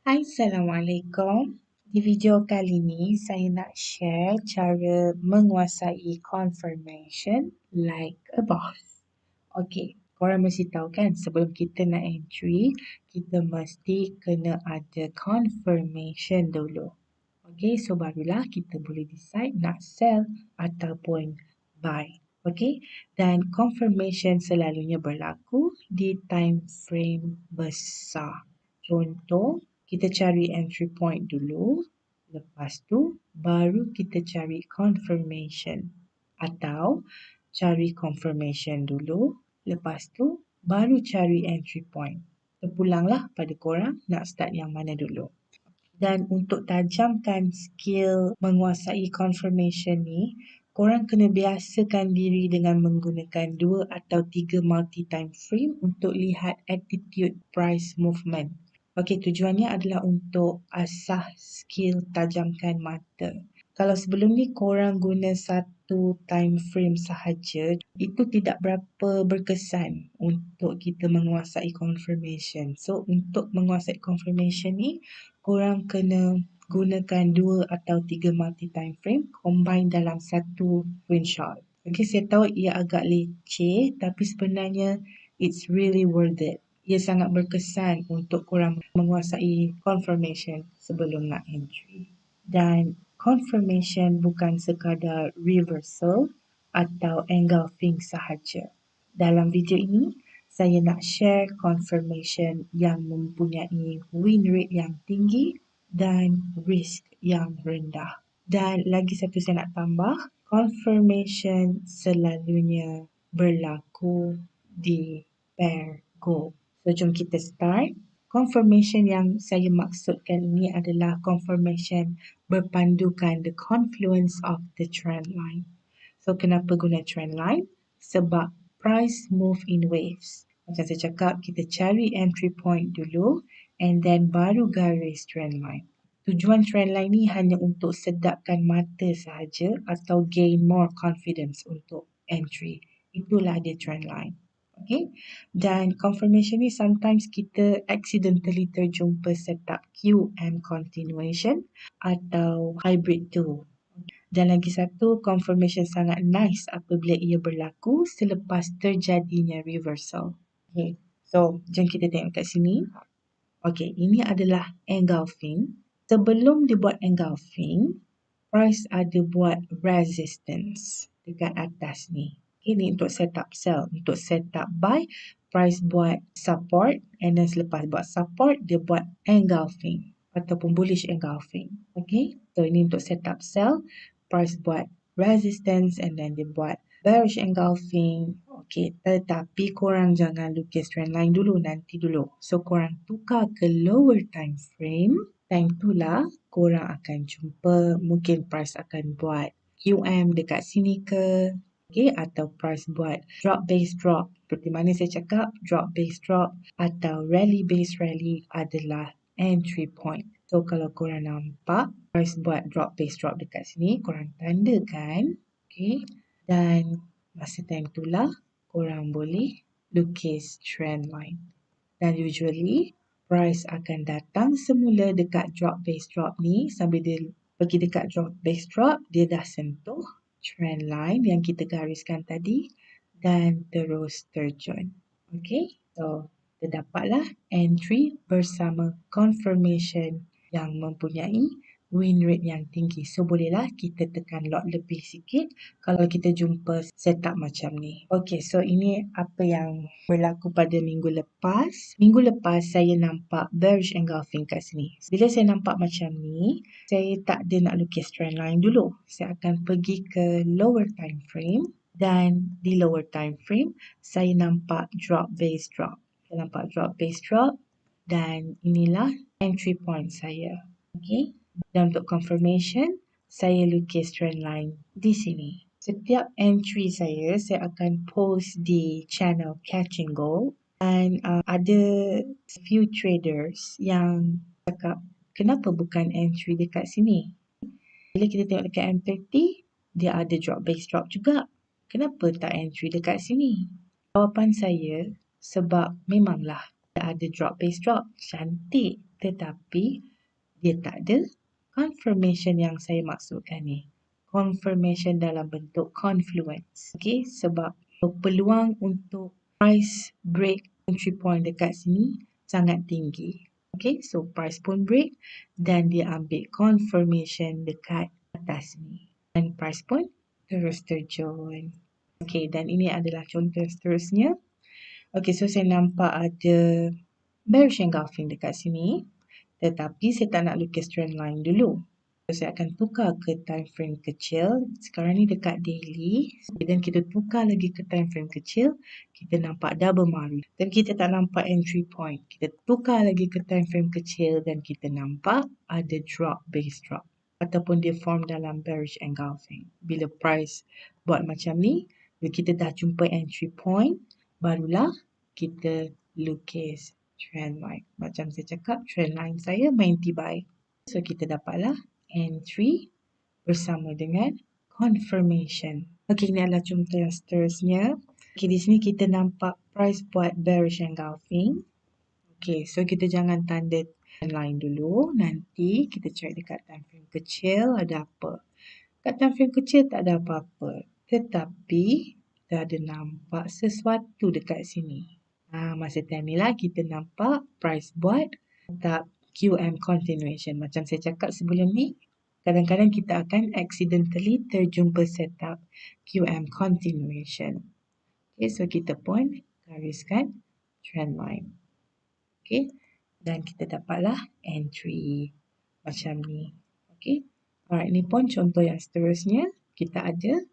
Hai, Assalamualaikum. Di video kali ini saya nak share cara menguasai confirmation like a boss. Okey, korang mesti tahu kan sebelum kita nak entry, kita mesti kena ada confirmation dulu. Okey, so barulah kita boleh decide nak sell ataupun buy. Okey, dan confirmation selalunya berlaku di time frame besar. Contoh, kita cari entry point dulu, lepas tu baru kita cari confirmation. Atau cari confirmation dulu, lepas tu baru cari entry point. Terpulanglah pada korang nak start yang mana dulu. Dan untuk tajamkan skill menguasai confirmation ni, korang kena biasakan diri dengan menggunakan 2 atau 3 multi-time frame untuk lihat attitude price movement. Okey, tujuannya adalah untuk asah skill tajamkan mata. Kalau sebelum ni korang guna satu time frame sahaja, itu tidak berapa berkesan untuk kita menguasai confirmation. So, untuk menguasai confirmation ni, korang kena gunakan 2 atau 3 multi-time frame combine dalam satu screenshot. Okay, saya tahu ia agak leceh tapi sebenarnya it's really worth it. Ia sangat berkesan untuk korang menguasai confirmation sebelum nak entry. Dan confirmation bukan sekadar reversal atau engulfing sahaja. Dalam video ini, saya nak share confirmation yang mempunyai win rate yang tinggi dan risk yang rendah. Dan lagi satu saya nak tambah, confirmation selalunya berlaku di pair gold. So, jom kita start. Confirmation yang saya maksudkan ini adalah confirmation berpandukan the confluence of the trend line. So, kenapa guna trend line? Sebab price move in waves. Macam saya cakap, kita cari entry point dulu and then baru garis trend line. Tujuan trend line ni hanya untuk sedapkan mata sahaja atau gain more confidence untuk entry. Itulah dia trend line. Okay? Dan confirmation ni sometimes kita accidentally terjumpa setup QM continuation atau hybrid too. Dan lagi satu, confirmation sangat nice apabila ia berlaku selepas terjadinya reversal. Okay. So, jom kita tengok kat sini. Okay, ini adalah engulfing. Sebelum dibuat engulfing, price ada buat resistance dekat atas ni. Ini untuk setup sell. Untuk setup buy, price buat support and then selepas buat support, dia buat engulfing ataupun bullish engulfing. Okay, so ini untuk setup sell. Price buat resistance and then dia buat bearish engulfing. Okay, tetapi korang jangan lukis trend line dulu, nanti dulu. So, korang tukar ke lower time frame. Time itulah korang akan jumpa mungkin price akan buat QM dekat sini ke. Okay, atau price buat drop base drop. Seperti mana saya cakap, drop base drop atau rally base rally adalah entry point. So, kalau korang nampak price buat drop base drop dekat sini, korang tandakan. Okay, dan masa time itulah korang boleh lukis trend line. Dan usually, price akan datang semula dekat drop base drop ni. Sambil dia pergi dekat drop base drop, dia dah sentuh trend line yang kita gariskan tadi dan terus terjun. Okay, so terdapatlah entry bersama confirmation yang mempunyai win rate yang tinggi. So, bolehlah kita tekan lot lebih sikit kalau kita jumpa setup macam ni. Okay, so ini apa yang berlaku pada minggu lepas. Minggu lepas saya nampak bearish engulfing kat sini. Bila saya nampak macam ni, saya tak ada nak lukis trend line dulu. Saya akan pergi ke lower time frame dan di lower time frame saya nampak drop base drop. Saya nampak drop base drop dan inilah entry point saya. Okay. Dan untuk confirmation, saya lukis trend line di sini. Setiap entry saya akan post di channel Catching Gold. Dan ada few traders yang cakap, kenapa bukan entry dekat sini? Bila kita tengok dekat M30, dia ada drop base drop juga. Kenapa tak entry dekat sini? Jawapan saya, sebab memanglah ada drop base drop. Cantik. Tetapi dia tak ada confirmation yang saya maksudkan ni. Confirmation dalam bentuk confluence. Okay, sebab peluang untuk price break entry point dekat sini sangat tinggi. Okay, so price pun break dan dia ambil confirmation dekat atas ni. Dan price pun terus terjun. Okay, dan ini adalah contoh seterusnya. Okay, so saya nampak ada bearish engulfing dekat sini. Tetapi saya tak nak lukis trend line dulu. So, saya akan tukar ke time frame kecil. Sekarang ni dekat daily. Dan kita tukar lagi ke time frame kecil. Kita nampak double maru. Dan kita tak nampak entry point. Kita tukar lagi ke time frame kecil. Dan kita nampak ada drop, base drop. Ataupun dia form dalam bearish engulfing. Bila price buat macam ni. Bila kita dah jumpa entry point. Barulah kita lukis trend line. Macam saya cakap, trend line saya 90 buy. So, kita dapatlah entry bersama dengan confirmation. Okey, ini adalah contoh yang seterusnya. Okey, di sini kita nampak price buat bearish engulfing. Okey, so kita jangan tanda trend line dulu. Nanti kita check dekat time frame kecil ada apa. Kat time frame kecil tak ada apa-apa. Tetapi, kita ada nampak sesuatu dekat sini. Masa time ni lah kita nampak price buat tetap QM continuation. Macam saya cakap sebelum ni, kadang-kadang kita akan accidentally terjumpa setup QM continuation. Okay, so kita pun gariskan trend line. Okay, dan kita dapatlah entry macam ni. Okay, alright, ni pun contoh yang seterusnya. Kita ada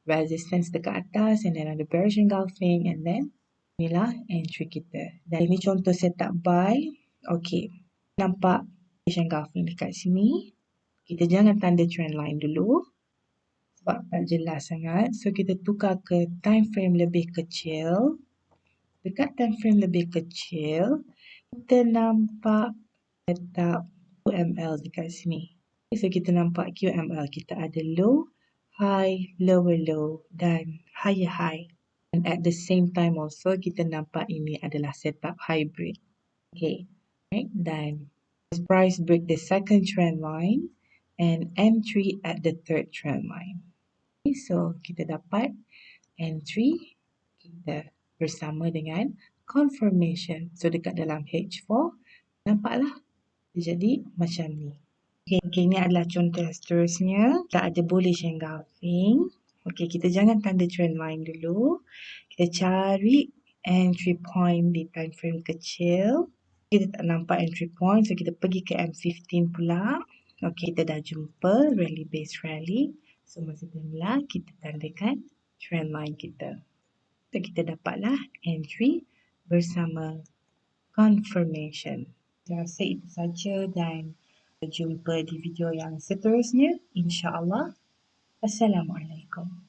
resistance dekat atas and then ada bearish engulfing and then inilah entry kita. Dan ini contoh setup buy. Okey. Nampak bearish engulfing dekat sini. Kita jangan tanda trend line dulu. Sebab tak jelas sangat. So, kita tukar ke time frame lebih kecil. Dekat time frame lebih kecil, kita nampak setup QML dekat sini. So, kita nampak QML. Kita ada low, high, lower low dan higher high. And at the same time also, kita nampak ini adalah setup hybrid. Okay. Right. Dan price break the second trend line and entry at the third trend line. Okay, so, kita dapat entry kita bersama dengan confirmation. So, dekat dalam H4, nampaklah dia jadi macam ni. Okay, ini adalah contoh seterusnya. Kita ada bullish engulfing. Okay, kita jangan tanda trend line dulu. Kita cari entry point di time frame kecil. Kita tak nampak entry point, so kita pergi ke M15 pula. Okay, kita dah jumpa rally base rally. So, masa tu lah kita tandakan trend line kita. So, kita dapatlah entry bersama confirmation. Saya rasa itu saja dan jumpa di video yang seterusnya. InsyaAllah. Assalamualaikum.